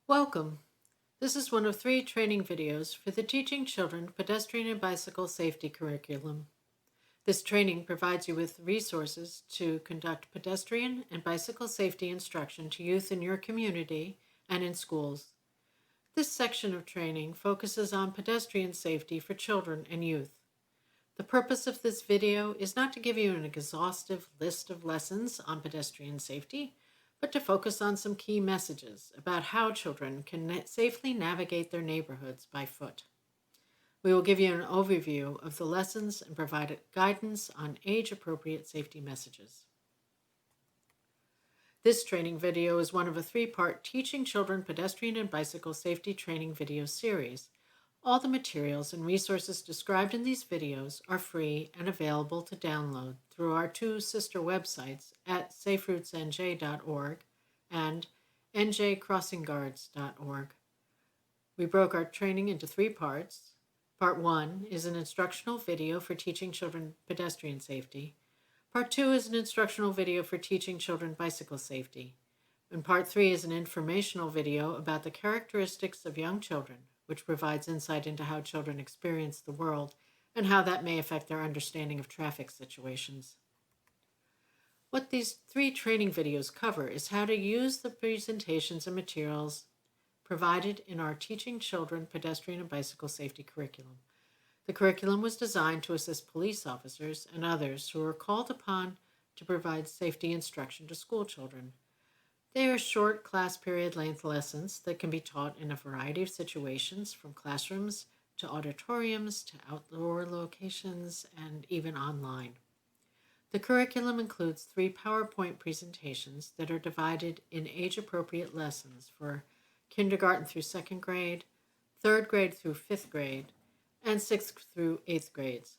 Welcome. This is one of 3 training videos for the Teaching Children Pedestrian and Bicycle Safety curriculum. This training provides you with resources to conduct pedestrian and bicycle safety instruction to youth in your community and in schools. This section of training focuses on pedestrian safety for children and youth. The purpose of this video is not to give you an exhaustive list of lessons on pedestrian safety, but to focus on some key messages about how children can safely navigate their neighborhoods by foot. We will give you an overview of the lessons and provide guidance on age-appropriate safety messages. This training video is one of a 3-part Teaching Children Pedestrian and Bicycle Safety training video series. All the materials and resources described in these videos are free and available to download through our 2 sister websites at saferoutesnj.org and njcrossingguards.org. We broke our training into 3 parts. Part 1 is an instructional video for teaching children pedestrian safety. Part 2 is an instructional video for teaching children bicycle safety. And Part 3 is an informational video about the characteristics of young children, which provides insight into how children experience the world and how that may affect their understanding of traffic situations. What these 3 training videos cover is how to use the presentations and materials provided in our Teaching Children Pedestrian and Bicycle Safety curriculum. The curriculum was designed to assist police officers and others who are called upon to provide safety instruction to school children. They are short class period length lessons that can be taught in a variety of situations, from classrooms to auditoriums to outdoor locations and even online. The curriculum includes 3 PowerPoint presentations that are divided in age-appropriate lessons for kindergarten through 2nd grade, 3rd grade through 5th grade, and 6th through 8th grades.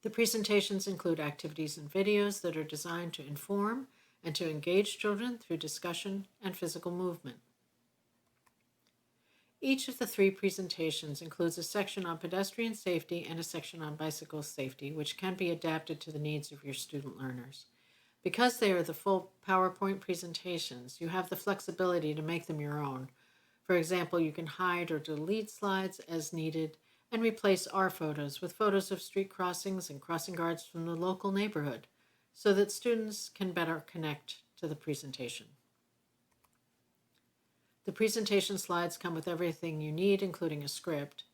The presentations include activities and videos that are designed to inform and to engage children through discussion and physical movement. Each of the 3 presentations includes a section on pedestrian safety and a section on bicycle safety, which can be adapted to the needs of your student learners. Because they are the full PowerPoint presentations, you have the flexibility to make them your own. For example, you can hide or delete slides as needed and replace our photos with photos of street crossings and crossing guards from the local neighborhood, so that students can better connect to the presentation. The presentation slides come with everything you need, including a script,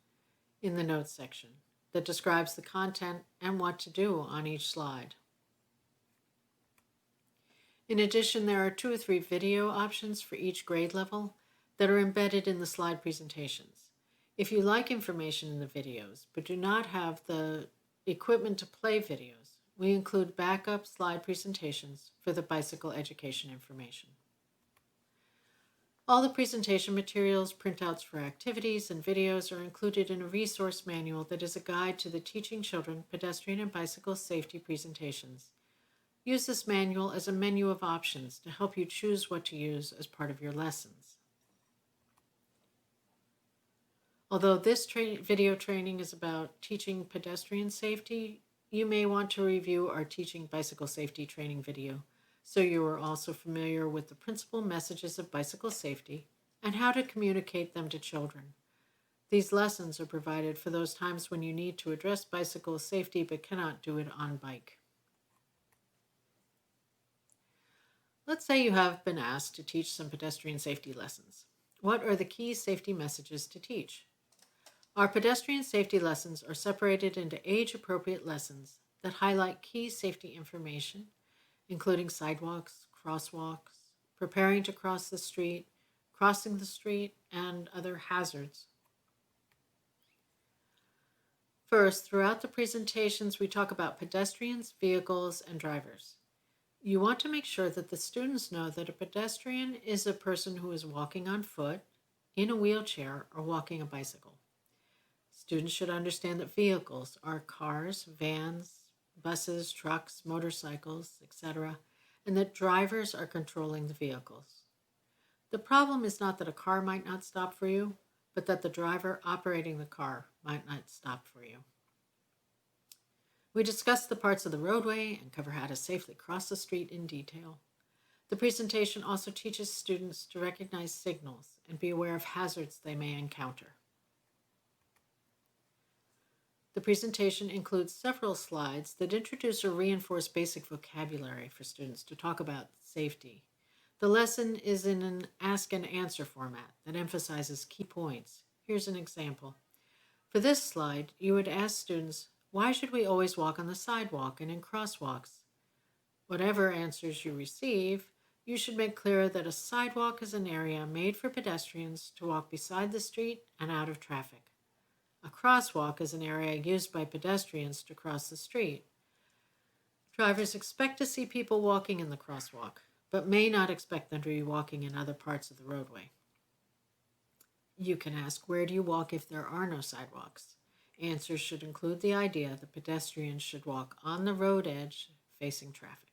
in the notes section that describes the content and what to do on each slide. In addition, there are 2 or 3 video options for each grade level that are embedded in the slide presentations. If you like information in the videos but do not have the equipment to play videos, we include backup slide presentations for the bicycle education information. All the presentation materials, printouts for activities, and videos are included in a resource manual that is a guide to the Teaching Children Pedestrian and Bicycle Safety presentations. Use this manual as a menu of options to help you choose what to use as part of your lessons. Although this video training is about teaching pedestrian safety, you may want to review our Teaching Bicycle Safety training video, so you are also familiar with the principal messages of bicycle safety and how to communicate them to children. These lessons are provided for those times when you need to address bicycle safety but cannot do it on bike. Let's say you have been asked to teach some pedestrian safety lessons. What are the key safety messages to teach? Our pedestrian safety lessons are separated into age-appropriate lessons that highlight key safety information, including sidewalks, crosswalks, preparing to cross the street, crossing the street, and other hazards. First, throughout the presentations, we talk about pedestrians, vehicles, and drivers. You want to make sure that the students know that a pedestrian is a person who is walking on foot, in a wheelchair, or walking a bicycle. Students should understand that vehicles are cars, vans, buses, trucks, motorcycles, etc., and that drivers are controlling the vehicles. The problem is not that a car might not stop for you, but that the driver operating the car might not stop for you. We discuss the parts of the roadway and cover how to safely cross the street in detail. The presentation also teaches students to recognize signals and be aware of hazards they may encounter. The presentation includes several slides that introduce or reinforce basic vocabulary for students to talk about safety. The lesson is in an ask and answer format that emphasizes key points. Here's an example. For this slide, you would ask students, why should we always walk on the sidewalk and in crosswalks? Whatever answers you receive, you should make clear that a sidewalk is an area made for pedestrians to walk beside the street and out of traffic. A crosswalk is an area used by pedestrians to cross the street. Drivers expect to see people walking in the crosswalk, but may not expect them to be walking in other parts of the roadway. You can ask, where do you walk if there are no sidewalks? Answers should include the idea that pedestrians should walk on the road edge facing traffic.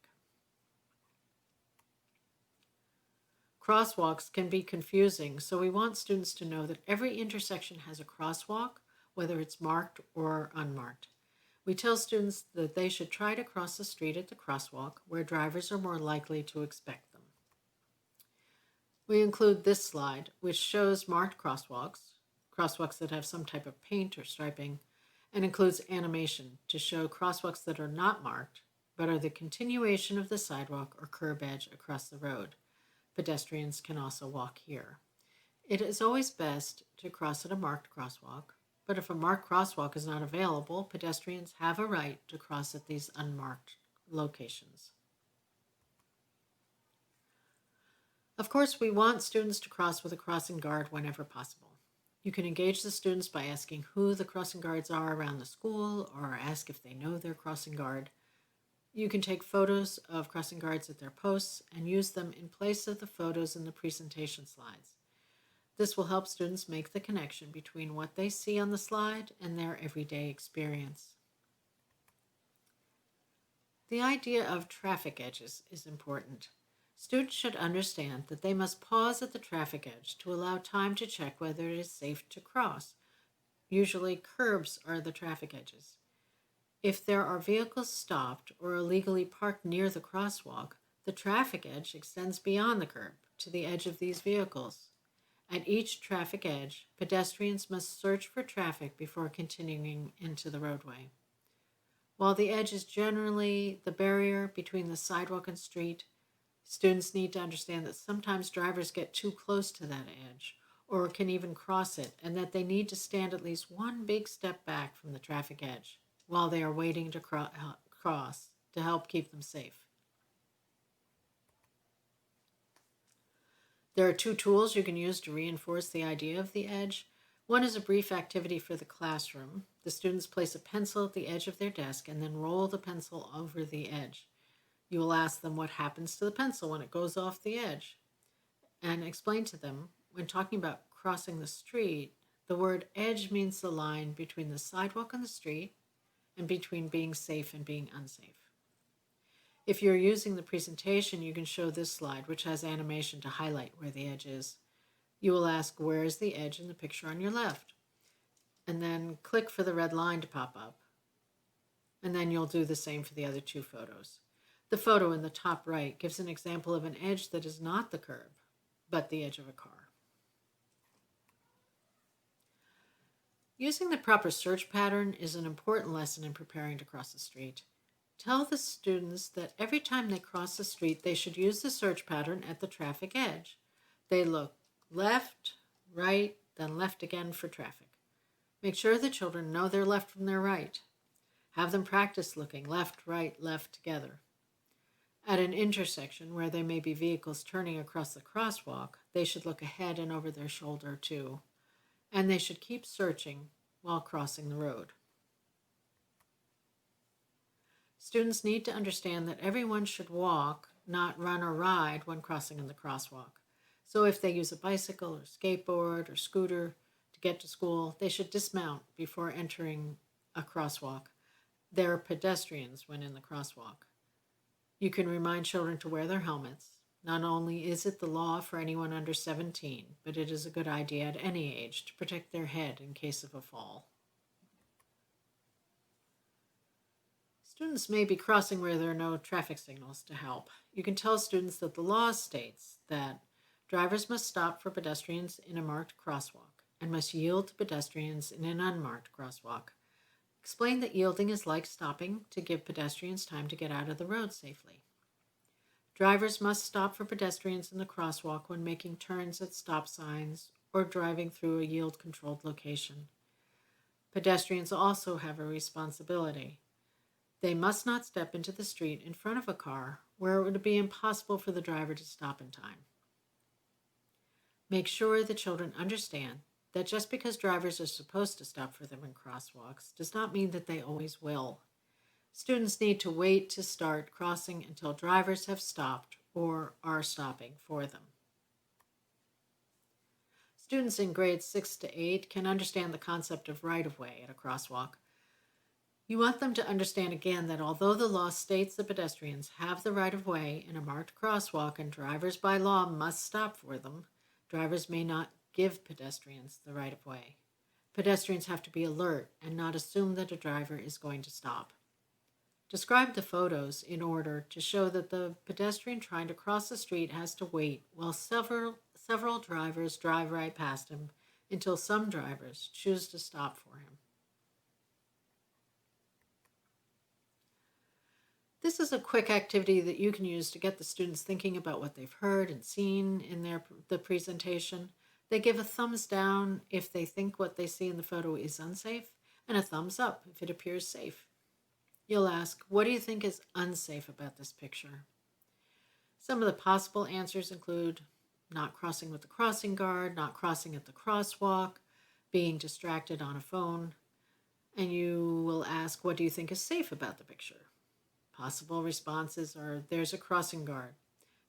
Crosswalks can be confusing, so we want students to know that every intersection has a crosswalk, whether it's marked or unmarked. We tell students that they should try to cross the street at the crosswalk where drivers are more likely to expect them. We include this slide, which shows marked crosswalks that have some type of paint or striping, and includes animation to show crosswalks that are not marked, but are the continuation of the sidewalk or curb edge across the road. Pedestrians can also walk here. It is always best to cross at a marked crosswalk, but if a marked crosswalk is not available, pedestrians have a right to cross at these unmarked locations. Of course, we want students to cross with a crossing guard whenever possible. You can engage the students by asking who the crossing guards are around the school or ask if they know their crossing guard. You can take photos of crossing guards at their posts and use them in place of the photos in the presentation slides. This will help students make the connection between what they see on the slide and their everyday experience. The idea of traffic edges is important. Students should understand that they must pause at the traffic edge to allow time to check whether it is safe to cross. Usually, curbs are the traffic edges. If there are vehicles stopped or illegally parked near the crosswalk, the traffic edge extends beyond the curb to the edge of these vehicles. At each traffic edge, pedestrians must search for traffic before continuing into the roadway. While the edge is generally the barrier between the sidewalk and street, students need to understand that sometimes drivers get too close to that edge or can even cross it, and that they need to stand at least one big step back from the traffic edge while they are waiting to cross to help keep them safe. There are two tools you can use to reinforce the idea of the edge. One is a brief activity for the classroom. The students place a pencil at the edge of their desk and then roll the pencil over the edge. You will ask them what happens to the pencil when it goes off the edge, and explain to them, when talking about crossing the street, the word edge means the line between the sidewalk and the street, and between being safe and being unsafe. If you're using the presentation, you can show this slide, which has animation to highlight where the edge is. You will ask, where is the edge in the picture on your left? And then click for the red line to pop up. And then you'll do the same for the other two photos. The photo in the top right gives an example of an edge that is not the curb, but the edge of a car. Using the proper search pattern is an important lesson in preparing to cross the street. Tell the students that every time they cross the street, they should use the search pattern at the traffic edge. They look left, right, then left again for traffic. Make sure the children know their left from their right. Have them practice looking left, right, left together. At an intersection where there may be vehicles turning across the crosswalk, they should look ahead and over their shoulder too. And they should keep searching while crossing the road. Students need to understand that everyone should walk, not run or ride when crossing in the crosswalk. So if they use a bicycle or skateboard or scooter to get to school, they should dismount before entering a crosswalk. They're pedestrians when in the crosswalk. You can remind children to wear their helmets. Not only is it the law for anyone under 17, but it is a good idea at any age to protect their head in case of a fall. Students may be crossing where there are no traffic signals to help. You can tell students that the law states that drivers must stop for pedestrians in a marked crosswalk and must yield to pedestrians in an unmarked crosswalk. Explain that yielding is like stopping to give pedestrians time to get out of the road safely. Drivers must stop for pedestrians in the crosswalk when making turns at stop signs or driving through a yield-controlled location. Pedestrians also have a responsibility. They must not step into the street in front of a car where it would be impossible for the driver to stop in time. Make sure the children understand that just because drivers are supposed to stop for them in crosswalks does not mean that they always will. Students need to wait to start crossing until drivers have stopped or are stopping for them. Students in grades 6 to 8 can understand the concept of right-of-way at a crosswalk. You want them to understand again that although the law states that pedestrians have the right-of-way in a marked crosswalk and drivers by law must stop for them, drivers may not give pedestrians the right-of-way. Pedestrians have to be alert and not assume that a driver is going to stop. Describe the photos in order to show that the pedestrian trying to cross the street has to wait while several drivers drive right past him until some drivers choose to stop for him. This is a quick activity that you can use to get the students thinking about what they've heard and seen in the presentation. They give a thumbs down if they think what they see in the photo is unsafe, and a thumbs up if it appears safe. You'll ask, what do you think is unsafe about this picture? Some of the possible answers include not crossing with the crossing guard, not crossing at the crosswalk, being distracted on a phone, and you will ask, what do you think is safe about the picture? Possible responses are, there's a crossing guard.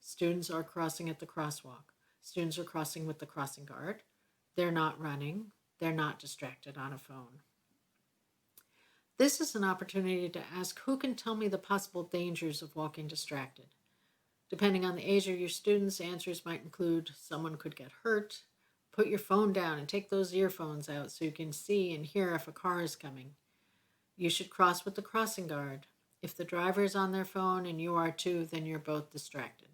Students are crossing at the crosswalk. Students are crossing with the crossing guard. They're not running. They're not distracted on a phone. This is an opportunity to ask, who can tell me the possible dangers of walking distracted? Depending on the age of your students, answers might include someone could get hurt, put your phone down and take those earphones out so you can see and hear if a car is coming. You should cross with the crossing guard. If the driver is on their phone and you are too, then you're both distracted.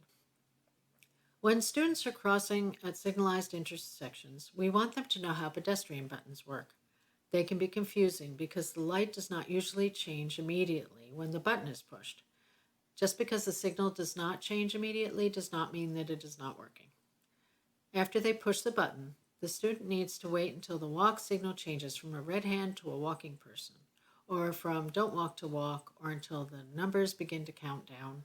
When students are crossing at signalized intersections, we want them to know how pedestrian buttons work. They can be confusing because the light does not usually change immediately when the button is pushed. Just because the signal does not change immediately does not mean that it is not working. After they push the button, the student needs to wait until the walk signal changes from a red hand to a walking person, or from don't walk to walk, or until the numbers begin to count down.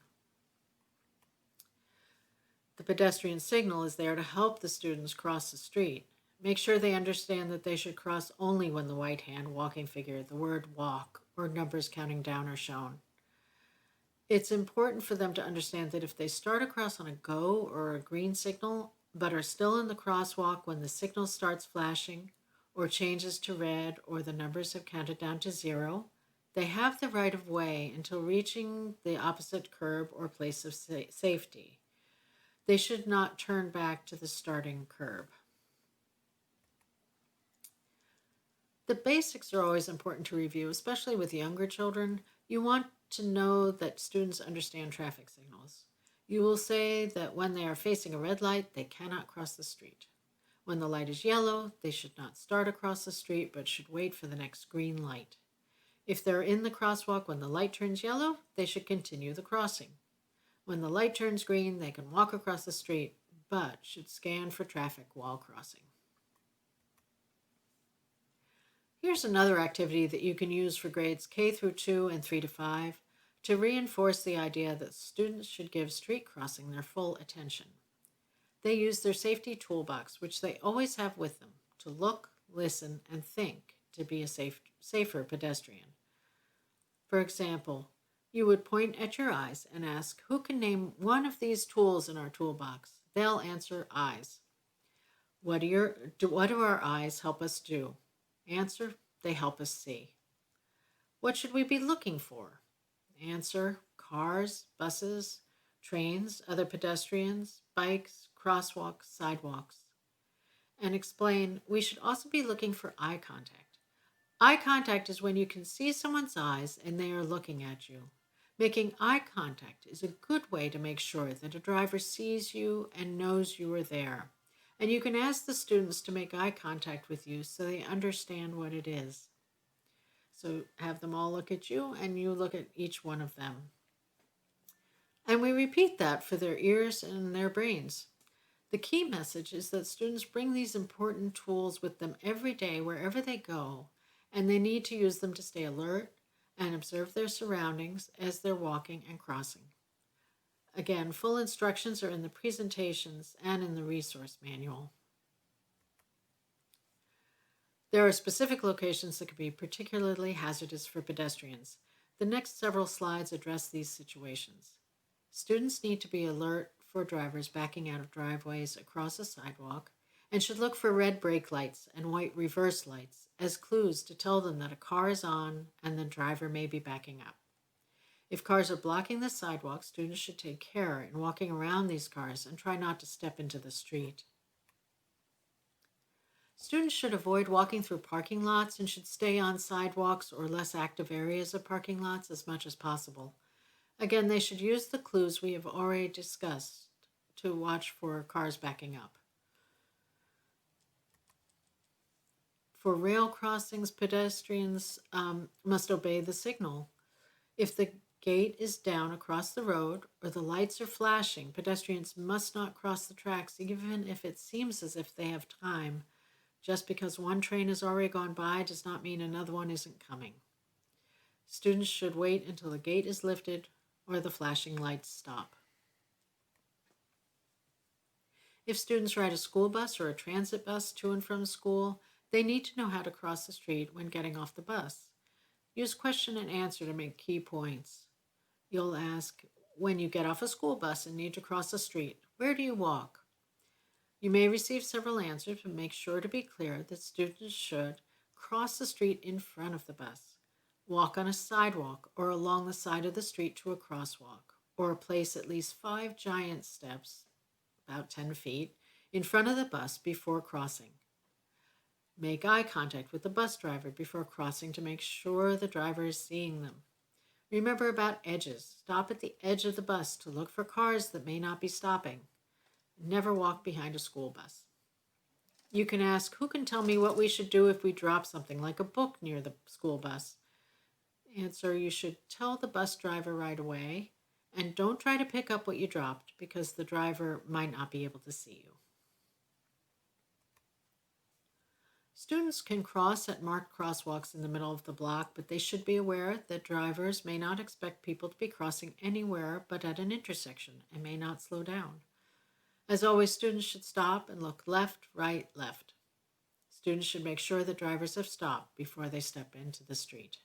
The pedestrian signal is there to help the students cross the street. Make sure they understand that they should cross only when the white hand walking figure, the word walk, or numbers counting down are shown. It's important for them to understand that if they start across on a go or a green signal, but are still in the crosswalk when the signal starts flashing, or changes to red, or the numbers have counted down to 0, they have the right of way until reaching the opposite curb or place of safety. They should not turn back to the starting curb. The basics are always important to review, especially with younger children. You want to know that students understand traffic signals. You will say that when they are facing a red light, they cannot cross the street. When the light is yellow, they should not start across the street, but should wait for the next green light. If they're in the crosswalk when the light turns yellow, they should continue the crossing. When the light turns green, they can walk across the street, but should scan for traffic while crossing. Here's another activity that you can use for grades K through 2 and 3 to 5 to reinforce the idea that students should give street crossing their full attention. They use their safety toolbox, which they always have with them, to look, listen, and think to be a safer pedestrian. For example, you would point at your eyes and ask, who can name one of these tools in our toolbox? They'll answer eyes. What do our eyes help us do? Answer, they help us see. What should we be looking for? Answer, cars, buses, trains, other pedestrians, bikes, crosswalks, sidewalks. And explain, we should also be looking for eye contact. Eye contact is when you can see someone's eyes and they are looking at you. Making eye contact is a good way to make sure that a driver sees you and knows you are there. And you can ask the students to make eye contact with you so they understand what it is. So have them all look at you and you look at each one of them. And we repeat that for their ears and their brains. The key message is that students bring these important tools with them every day wherever they go, and they need to use them to stay alert and observe their surroundings as they're walking and crossing. Again, full instructions are in the presentations and in the resource manual. There are specific locations that can be particularly hazardous for pedestrians. The next several slides address these situations. Students need to be alert for drivers backing out of driveways across a sidewalk and should look for red brake lights and white reverse lights as clues to tell them that a car is on and the driver may be backing up. If cars are blocking the sidewalk, students should take care in walking around these cars and try not to step into the street. Students should avoid walking through parking lots and should stay on sidewalks or less active areas of parking lots as much as possible. Again, they should use the clues we have already discussed to watch for cars backing up. For rail crossings, pedestrians must obey the signal. If the gate is down across the road or the lights are flashing, pedestrians must not cross the tracks even if it seems as if they have time. Just because one train has already gone by does not mean another one isn't coming. Students should wait until the gate is lifted or the flashing lights stop. If students ride a school bus or a transit bus to and from school, they need to know how to cross the street when getting off the bus. Use question and answer to make key points. You'll ask, when you get off a school bus and need to cross the street, where do you walk? You may receive several answers, but make sure to be clear that students should cross the street in front of the bus, walk on a sidewalk or along the side of the street to a crosswalk, or place at least 5 giant steps, about 10 feet, in front of the bus before crossing. Make eye contact with the bus driver before crossing to make sure the driver is seeing them. Remember about edges. Stop at the edge of the bus to look for cars that may not be stopping. Never walk behind a school bus. You can ask, who can tell me what we should do if we drop something like a book near the school bus? Answer, you should tell the bus driver right away, and don't try to pick up what you dropped because the driver might not be able to see you. Students can cross at marked crosswalks in the middle of the block, but they should be aware that drivers may not expect people to be crossing anywhere but at an intersection and may not slow down. As always, students should stop and look left, right, left. Students should make sure that drivers have stopped before they step into the street.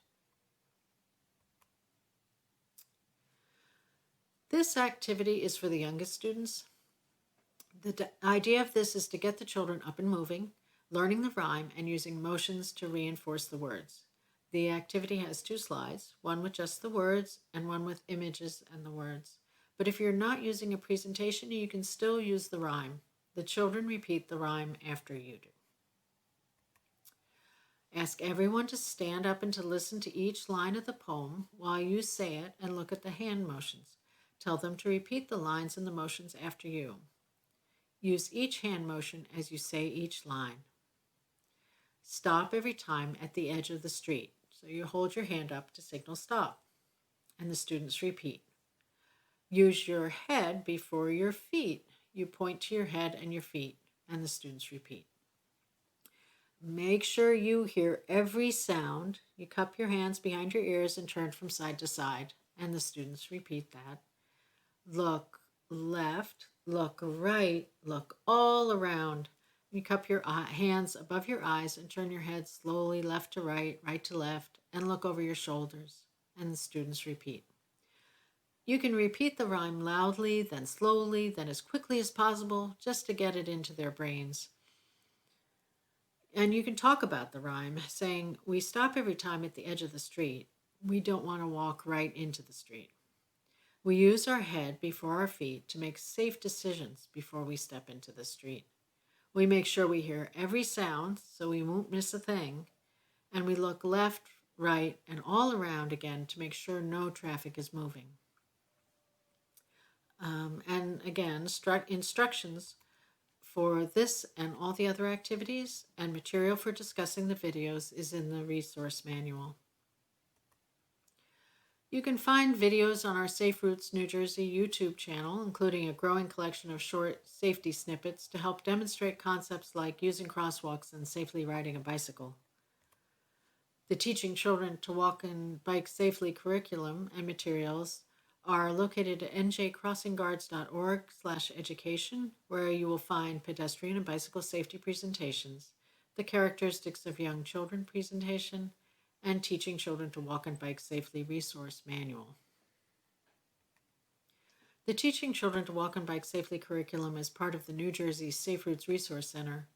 This activity is for the youngest students. The idea of this is to get the children up and moving, learning the rhyme, and using motions to reinforce the words. The activity has 2 slides, one with just the words and one with images and the words. But if you're not using a presentation, you can still use the rhyme. The children repeat the rhyme after you do. Ask everyone to stand up and to listen to each line of the poem while you say it and look at the hand motions. Tell them to repeat the lines and the motions after you. Use each hand motion as you say each line. Stop every time at the edge of the street. So you hold your hand up to signal stop, and the students repeat. Use your head before your feet. You point to your head and your feet, and the students repeat. Make sure you hear every sound. You cup your hands behind your ears and turn from side to side, and the students repeat that. Look left, look right, look all around. You cup your hands above your eyes and turn your head slowly left to right, right to left, and look over your shoulders, and the students repeat. You can repeat the rhyme loudly, then slowly, then as quickly as possible, just to get it into their brains. And you can talk about the rhyme, saying, we stop every time at the edge of the street. We don't want to walk right into the street. We use our head before our feet to make safe decisions before we step into the street. We make sure we hear every sound so we won't miss a thing. and we look left, right, and all around again to make sure no traffic is moving. And again, instructions for this and all the other activities and material for discussing the videos is in the resource manual. You can find videos on our Safe Routes New Jersey YouTube channel, including a growing collection of short safety snippets to help demonstrate concepts like using crosswalks and safely riding a bicycle. The Teaching Children to Walk and Bike Safely curriculum and materials are located at njcrossingguards.org/education, where you will find pedestrian and bicycle safety presentations, the characteristics of young children presentation, and Teaching Children to Walk and Bike Safely resource manual. The Teaching Children to Walk and Bike Safely curriculum is part of the New Jersey Safe Routes Resource Center.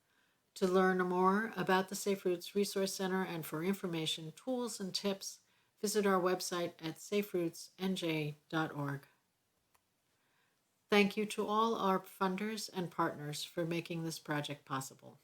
To learn more about the Safe Routes Resource Center and for information, tools, and tips, visit our website at saferoutesnj.org. Thank you to all our funders and partners for making this project possible.